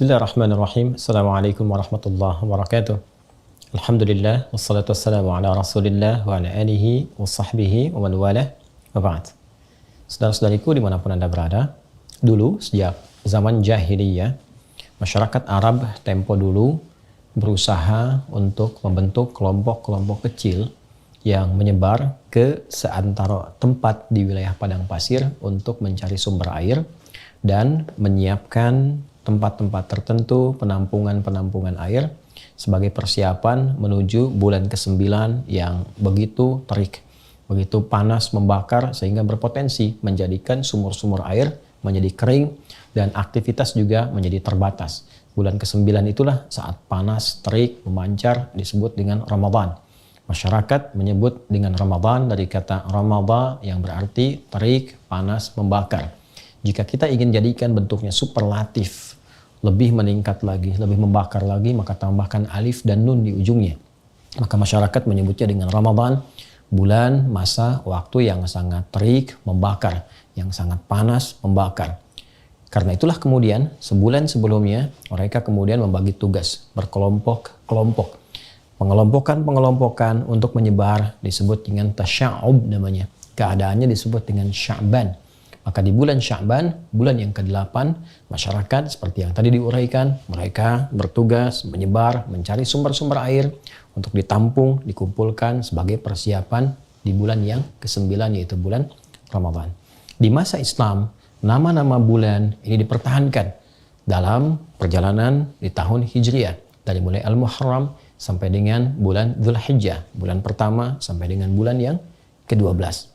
Bismillahirrahmanirrahim. Assalamualaikum warahmatullahi wabarakatuh. Alhamdulillah, wassalatu wassalamu ala rasulillah wa ala alihi wa sahbihi wa man walah wa ba'd. Saudara-saudariku dimanapun Anda berada, dulu sejak zaman jahiliyah, masyarakat Arab tempo dulu berusaha untuk membentuk kelompok-kelompok kecil yang menyebar ke seantero tempat di wilayah padang pasir untuk mencari sumber air dan menyiapkan tempat-tempat tertentu, penampungan-penampungan air sebagai persiapan menuju bulan ke-9 yang begitu terik, begitu panas membakar sehingga berpotensi menjadikan sumur-sumur air menjadi kering dan aktivitas juga menjadi terbatas. Bulan ke-9 itulah saat panas, terik, memancar disebut dengan Ramadan. Masyarakat menyebut dengan Ramadan dari kata Ramadha yang berarti terik, panas, membakar. Jika kita ingin jadikan bentuknya superlatif, lebih meningkat lagi, lebih membakar lagi, maka tambahkan alif dan nun di ujungnya. Maka masyarakat menyebutnya dengan Ramadan, bulan masa waktu yang sangat terik, membakar, yang sangat panas, membakar. Karena itulah kemudian sebulan sebelumnya mereka kemudian membagi tugas berkelompok-kelompok. Pengelompokan untuk menyebar disebut dengan tasya'ub namanya. Keadaannya disebut dengan Sya'ban. Maka di bulan Sya'ban, bulan yang ke-8, masyarakat seperti yang tadi diuraikan, mereka bertugas menyebar, mencari sumber-sumber air untuk ditampung, dikumpulkan sebagai persiapan di bulan yang ke-9 yaitu bulan Ramadan. Di masa Islam, nama-nama bulan ini dipertahankan dalam perjalanan di tahun Hijriah. Dari mulai Al-Muharram sampai dengan bulan Dzulhijjah, bulan pertama sampai dengan bulan yang ke-12.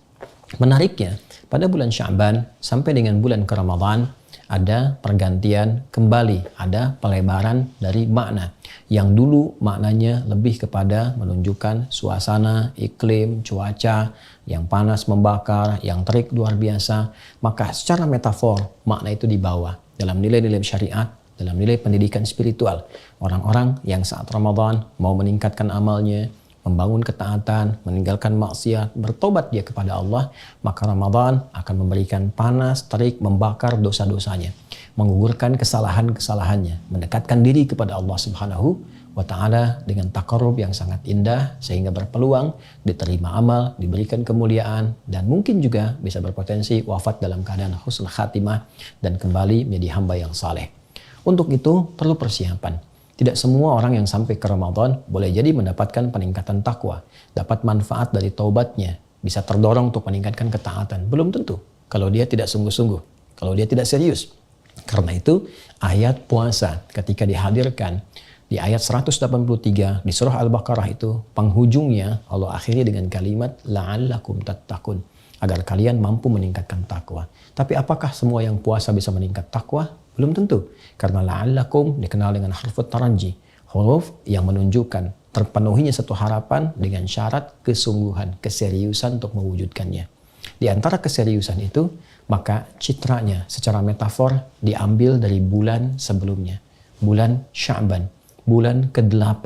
Menariknya, pada bulan Sya'ban sampai dengan bulan ke Ramadan ada pergantian kembali, ada pelebaran dari makna. Yang dulu maknanya lebih kepada menunjukkan suasana, iklim, cuaca yang panas membakar, yang terik luar biasa. Maka secara metafor makna itu dibawa dalam nilai-nilai syariat, dalam nilai pendidikan spiritual. Orang-orang yang saat Ramadan mau meningkatkan amalnya, membangun ketaatan, meninggalkan maksiat, bertobat dia kepada Allah, maka Ramadan akan memberikan panas, terik, membakar dosa-dosanya, menggugurkan kesalahan-kesalahannya, mendekatkan diri kepada Allah Subhanahu wa Ta'ala dengan taqarrub yang sangat indah sehingga berpeluang diterima amal, diberikan kemuliaan, dan mungkin juga bisa berpotensi wafat dalam keadaan husnul khatimah dan kembali menjadi hamba yang saleh. Untuk itu perlu persiapan. Tidak semua orang yang sampai ke Ramadan boleh jadi mendapatkan peningkatan takwa, dapat manfaat dari taubatnya, bisa terdorong untuk meningkatkan ketaatan. Belum tentu kalau dia tidak sungguh-sungguh, kalau dia tidak serius. Karena itu ayat puasa ketika dihadirkan di ayat 183 di surah Al-Baqarah itu, penghujungnya Allah akhiri dengan kalimat la'allakum tattaqun, agar kalian mampu meningkatkan takwa. Tapi apakah semua yang puasa bisa meningkat takwa? Belum tentu. Karena la'allakum dikenal dengan harfut taranji, huruf yang menunjukkan terpenuhinya satu harapan dengan syarat kesungguhan, keseriusan untuk mewujudkannya. Di antara keseriusan itu, maka citranya secara metafor diambil dari bulan sebelumnya, bulan Sya'ban, bulan ke-8.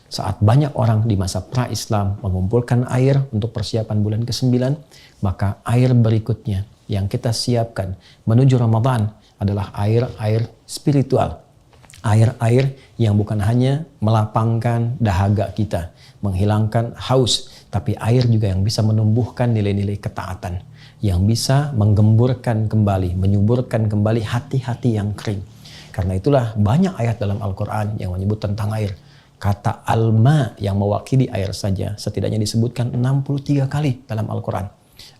Saat banyak orang di masa pra-Islam mengumpulkan air untuk persiapan bulan ke-9, maka air berikutnya yang kita siapkan menuju Ramadan adalah air-air spiritual. Air-air yang bukan hanya melapangkan dahaga kita, menghilangkan haus, tapi air juga yang bisa menumbuhkan nilai-nilai ketaatan, yang bisa menggemburkan kembali, menyuburkan kembali hati-hati yang kering. Karena itulah banyak ayat dalam Al-Quran yang menyebut tentang air. Kata alma yang mewakili air saja setidaknya disebutkan 63 kali dalam Al-Quran.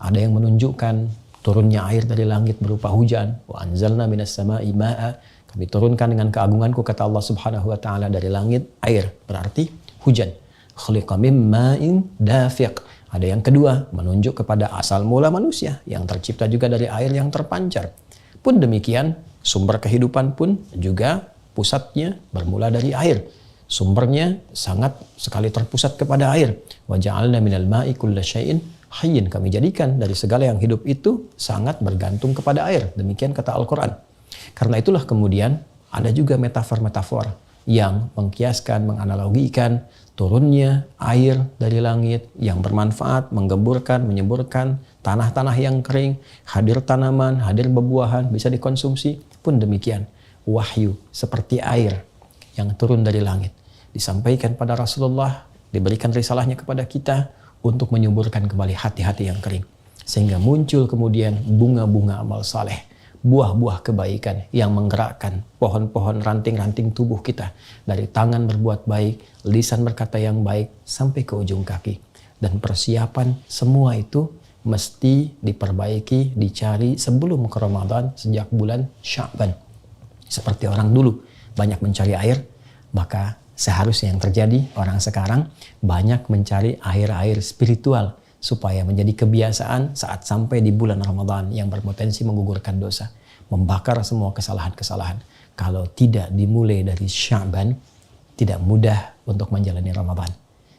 Ada yang menunjukkan turunnya air dari langit berupa hujan. Wa anzalna minas sama'i ma'a. Kami turunkan dengan keagunganku, kata Allah Subhanahu wa Ta'ala, dari langit air. Berarti hujan. Khuliqa mim ma'in dafiq. Ada yang kedua, menunjuk kepada asal mula manusia yang tercipta juga dari air yang terpancar. Pun demikian, sumber kehidupan pun juga pusatnya bermula dari air. Sumbernya sangat sekali terpusat kepada air. Wa ja'alna minal ma'i kulla syai'in hayyin, kami jadikan dari segala yang hidup itu sangat bergantung kepada air. Demikian kata Al-Quran. Karena itulah kemudian ada juga metafor-metafor yang mengkiaskan, menganalogikan turunnya air dari langit yang bermanfaat, menggemburkan, menyemburkan tanah-tanah yang kering, hadir tanaman, hadir buah-buahan, bisa dikonsumsi. Pun demikian, wahyu seperti air yang turun dari langit. Disampaikan pada Rasulullah, diberikan risalahnya kepada kita untuk menyuburkan kembali hati-hati yang kering. Sehingga muncul kemudian bunga-bunga amal saleh, buah-buah kebaikan yang menggerakkan pohon-pohon ranting-ranting tubuh kita. Dari tangan berbuat baik, lisan berkata yang baik, sampai ke ujung kaki. Dan persiapan semua itu mesti diperbaiki, dicari sebelum ke Ramadan sejak bulan Sya'ban. Seperti orang dulu banyak mencari air, maka seharusnya yang terjadi orang sekarang banyak mencari air-air spiritual supaya menjadi kebiasaan saat sampai di bulan Ramadan yang berpotensi menggugurkan dosa, membakar semua kesalahan-kesalahan. Kalau tidak dimulai dari Sya'ban, tidak mudah untuk menjalani Ramadan.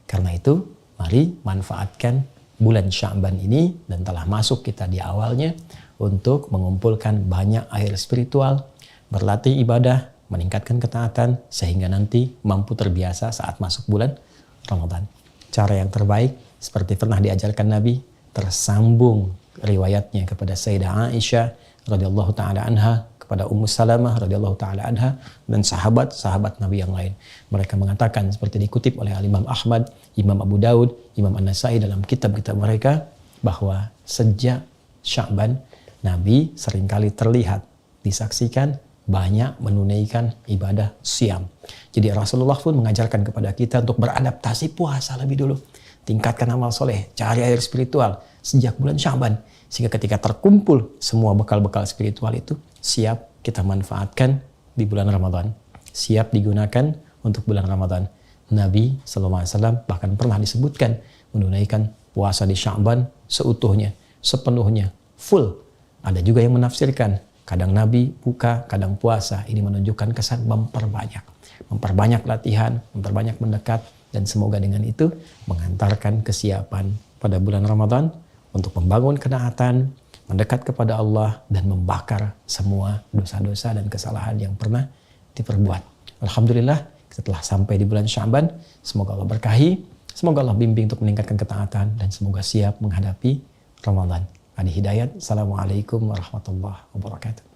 Karena itu, mari manfaatkan bulan Sya'ban ini, dan telah masuk kita di awalnya, untuk mengumpulkan banyak air spiritual, berlatih ibadah, meningkatkan ketaatan, sehingga nanti mampu terbiasa saat masuk bulan Ramadan. Cara yang terbaik, seperti pernah diajarkan Nabi, tersambung riwayatnya kepada Sayyidah Aisyah radhiyallahu taala anha, kepada Ummu Salamah radhiyallahu taala anha, dan sahabat-sahabat Nabi yang lain. Mereka mengatakan seperti dikutip oleh Imam Ahmad, Imam Abu Daud, Imam An-Nasai dalam kitab-kitab mereka, bahwa sejak Sya'ban Nabi seringkali terlihat, disaksikan banyak menunaikan ibadah siam. Jadi Rasulullah pun mengajarkan kepada kita untuk beradaptasi puasa lebih dulu. Tingkatkan amal soleh, cari air spiritual sejak bulan Sya'ban. Sehingga ketika terkumpul semua bekal-bekal spiritual itu, siap kita manfaatkan di bulan Ramadan. Siap digunakan untuk bulan Ramadan. Nabi SAW bahkan pernah disebutkan menunaikan puasa di Sya'ban seutuhnya, sepenuhnya, full. Ada juga yang menafsirkan, kadang Nabi buka, kadang puasa. Ini menunjukkan kesan memperbanyak latihan, memperbanyak mendekat, dan semoga dengan itu mengantarkan kesiapan pada bulan Ramadan untuk membangun ketaatan, mendekat kepada Allah, dan membakar semua dosa-dosa dan kesalahan yang pernah diperbuat. Alhamdulillah, kita telah sampai di bulan Sya'ban. Semoga Allah berkahi, semoga Allah bimbing untuk meningkatkan ketaatan, dan semoga siap menghadapi Ramadan. Adi Hidayat, Assalamualaikum warahmatullahi wabarakatuh.